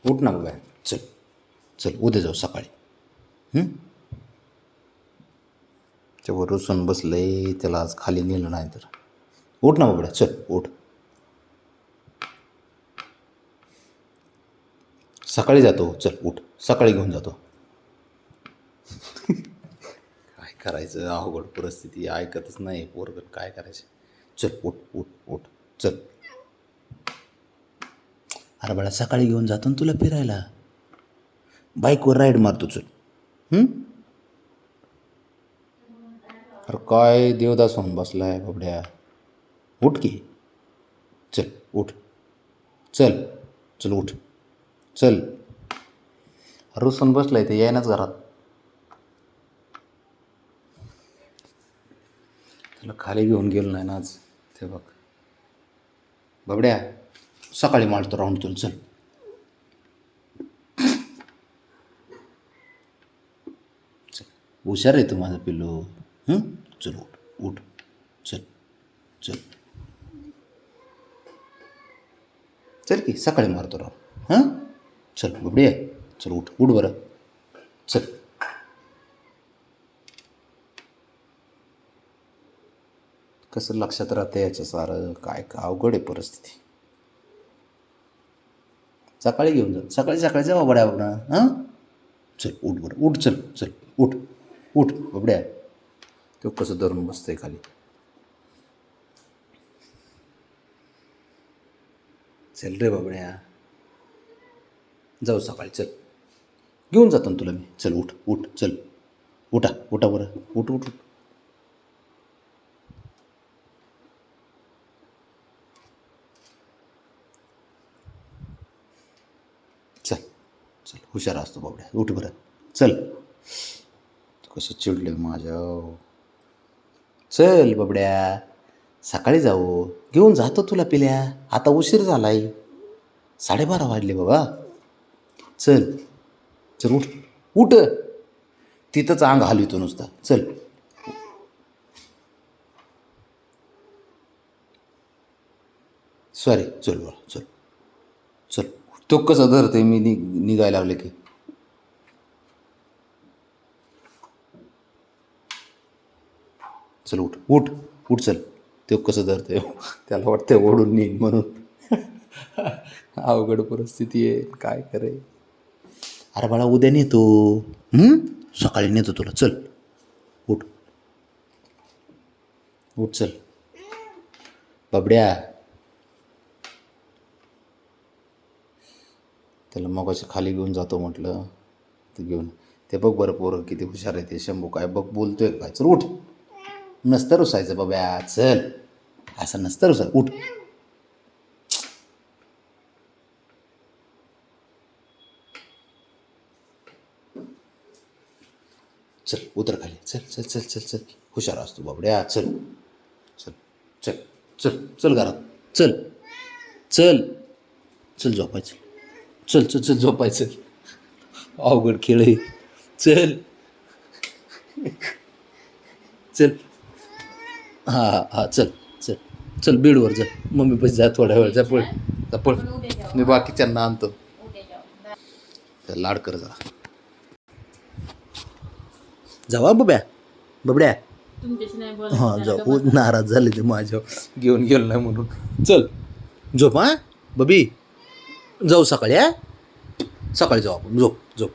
उठ ना बाबा, चल चल उद्या जाऊ सकाळी. तेव्हा रुसून बसलंय, त्याला आज खाली नेलं नाही तर. उठ ना बाबड्या, चल उठ. सकाळी जातो, चल उठ, सकाळी घेऊन जातो. काय करायचं, अवघड परिस्थिती, ऐकतच नाही पोरगं, काय करायचं. चल उठ उठ उठ चल. अरे बाळा, सकाळी घेऊन जातो ना तुला फिरायला, बाईकवर राईड मारतो, चल. अरे काय देवदास होऊन बसलाय बाबड्या, उठ की, चल उठ, चल चल उठ, चल. रुसून बसलाय ते, यायनाच घरात. त्याला खाली घेऊन गेलो नाही ना आज. ते बघ बाबड्या, सकाळी मारतो राऊंड तुला, चल. चल, हुशार आहे तू माझं पिल्लू. चल उठ उठ, चल चल चल की, सकाळी मारतो राव. चल बाबड्या, चल उठ उठ बरं, चल. कसं लक्षात राहतं याचं सारं, काय का अवघड आहे परिस्थिती. सकाळी घेऊन जा, सकाळी सकाळी जा बाबड्या बाबडा. चल उठ बरं, उठ, चल चल उठ उठ बाबड्या. तो कसं धरून बसतंय खाली. चल रे बाबड्या, जाऊ सकाळी, चल घेऊन जातो ना तुला मी, चल उठ उठ, चल उठा उठा बरं, उठ उठ उठ. चल चल, हुशार असतो बाबड्या, उठ बरं, चल. कसं चिडलं माझ्या. चल बाबड्या, सकाळी जाऊ, घेऊन जातो तुला पिल्या, आता उशीर झालाय, 12:30 वाजले बाबा. चल चल उठ उठ, तिथंच अंग हलवितो नुसता, चल. सॉरी, चल बाळा, चल चल. तो कसं धरते मी निघायला लागले की. चल उठ उठ उठ, चल. तो कसं धरते, त्याला वाटतं ओढून नेईन म्हणून. अवघड परिस्थिती आहे, काय करे. अरे बाळा, उद्या नेतो. सकाळी नेतो तुला, चल उठ उठ, चल बाबड्या. त्याला मगाशी खाली घेऊन जातो म्हटलं, ते घेऊन. ते बघ बरं पोरं किती हुशार आहे ते. शंभू काय बघ बोलतोय काय, चल उठ. नसतं रुसायचं बाब्या, चल, असं नसतं रुसा, उठ. चल उतर खाली, चल चल चल चल चल, हुशार असतो बाबड्या, चल चल चल चल चल घरात, चल चल चल झोपायचं, चल चल चल झोपायचं. अवघड खेळ आहे, चल चल. हां हां चल चल चल, बेडवर जा, मम्मी पैसे जा, थोड्या वेळ जा, पळ जा पळ, मी बाकीच्यांना आणतो. लाड कर जा. जावा बाब्या, बाबड्या. हां जाऊ, नाराज झाले ते माझ्यावर, घेऊन गेलो नाही म्हणून. चल झोप, हां बबी, जाऊ सकाळी, सकाळी जाऊ आपण, झोप झोप.